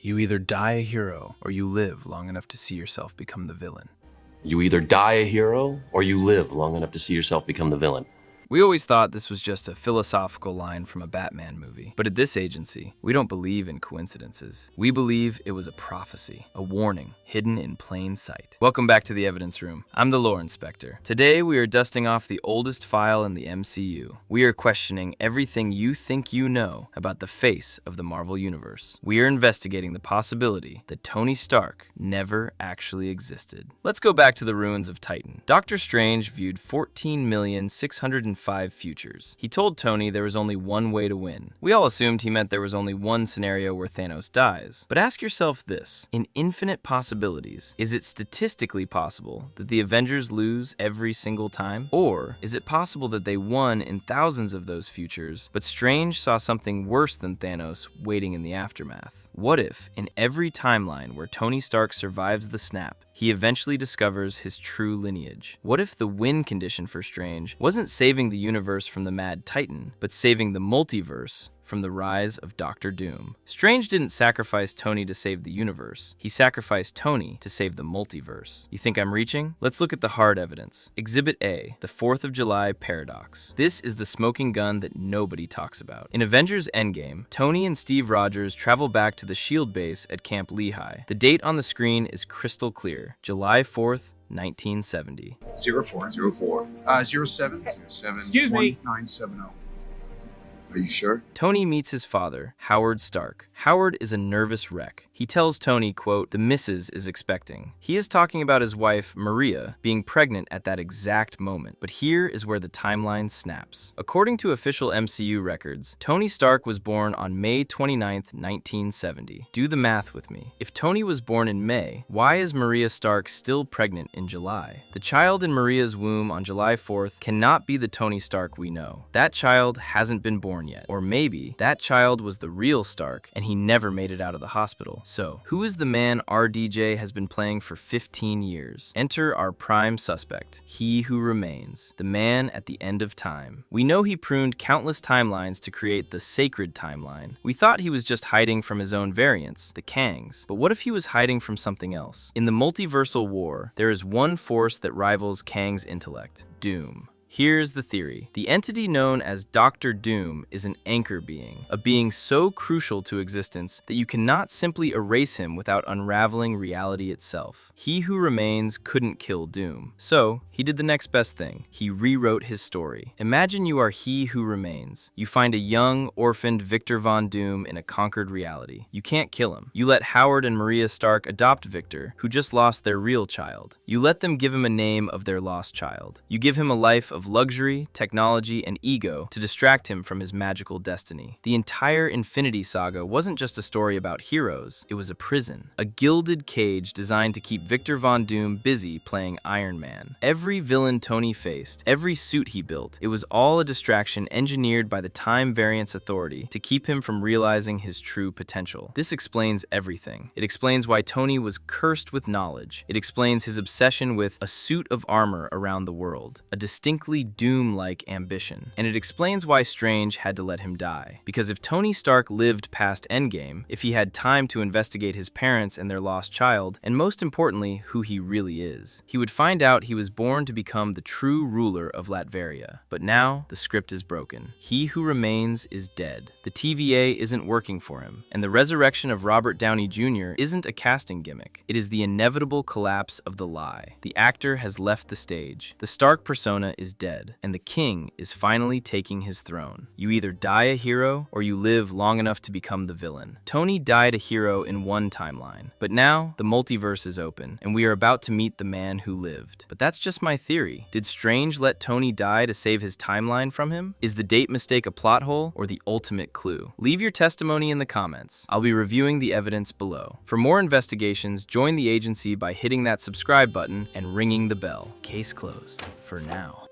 You either die a hero or you live long enough to see yourself become the villain. You either die a hero or you live long enough to see yourself become the villain. We always thought this was just a philosophical line from a Batman movie. But at this agency, we don't believe in coincidences. We believe it was a prophecy, a warning, hidden in plain sight. Welcome back to the evidence room. I'm the lore inspector. Today, we are dusting off the oldest file in the MCU. We are questioning everything you think you know about the face of the Marvel Universe. We are investigating the possibility that Tony Stark never actually existed. Let's go back to the ruins of Titan. Doctor Strange viewed 14,605 futures. He told Tony there was only one way to win. We all assumed he meant there was only one scenario where Thanos dies. But ask yourself this: in infinite possibilities, is it statistically possible that the Avengers lose every single time? Or is it possible that they won in thousands of those futures, but Strange saw something worse than Thanos waiting in the aftermath? What if, in every timeline where Tony Stark survives the snap, he eventually discovers his true lineage? What if the win condition for Strange wasn't saving the universe from the Mad Titan, but saving the multiverse from the rise of Doctor Doom? Strange didn't sacrifice Tony to save the universe. He sacrificed Tony to save the multiverse. You think I'm reaching? Let's look at the hard evidence. Exhibit A, the 4th of July paradox. This is the smoking gun that nobody talks about. In Avengers Endgame, Tony and Steve Rogers travel back to the SHIELD base at Camp Lehigh. The date on the screen is crystal clear: July 4th, 1970. 0404 07 07 Excuse me. 1970. Are you sure? Tony meets his father, Howard Stark. Howard is a nervous wreck. He tells Tony, quote, "The missus is expecting." He is talking about his wife, Maria, being pregnant at that exact moment. But here is where the timeline snaps. According to official MCU records, Tony Stark was born on May 29th, 1970. Do the math with me. If Tony was born in May, why is Maria Stark still pregnant in July? The child in Maria's womb on July 4th cannot be the Tony Stark we know. That child hasn't been born yet. Or maybe that child was the real Stark and he never made it out of the hospital. So, who is the man RDJ has been playing for 15 years? Enter our prime suspect, he who remains, the man at the end of time. We know he pruned countless timelines to create the sacred timeline. We thought he was just hiding from his own variants, the Kangs. But what if he was hiding from something else? In the multiversal war, there is one force that rivals Kang's intellect: Doom. Here's the theory. The entity known as Doctor Doom is an anchor being, a being so crucial to existence that you cannot simply erase him without unraveling reality itself. He who remains couldn't kill Doom. So, he did the next best thing. He rewrote his story. Imagine you are he who remains. You find a young, orphaned Victor Von Doom in a conquered reality. You can't kill him. You let Howard and Maria Stark adopt Victor, who just lost their real child. You let them give him a name of their lost child. You give him a life of luxury, technology, and ego to distract him from his magical destiny. The entire Infinity Saga wasn't just a story about heroes, it was a prison. A gilded cage designed to keep Victor Von Doom busy playing Iron Man. Every villain Tony faced, every suit he built, it was all a distraction engineered by the Time Variance Authority to keep him from realizing his true potential. This explains everything. It explains why Tony was cursed with knowledge. It explains his obsession with a suit of armor around the world, a distinctly Doom-like ambition. And it explains why Strange had to let him die. Because if Tony Stark lived past Endgame, if he had time to investigate his parents and their lost child, and most importantly, who he really is, he would find out he was born to become the true ruler of Latveria. But now, the script is broken. He who remains is dead. The TVA isn't working for him, and the resurrection of Robert Downey Jr. isn't a casting gimmick. It is the inevitable collapse of the lie. The actor has left the stage. The Stark persona is dead, and the king is finally taking his throne. You either die a hero or you live long enough to become the villain. Tony died a hero in one timeline, but now the multiverse is open and we are about to meet the man who lived. But that's just my theory. Did Strange let Tony die to save his timeline from him? Is the date mistake a plot hole or the ultimate clue? Leave your testimony in the comments. I'll be reviewing the evidence below. For more investigations, join the agency by hitting that subscribe button and ringing the bell. Case closed for now.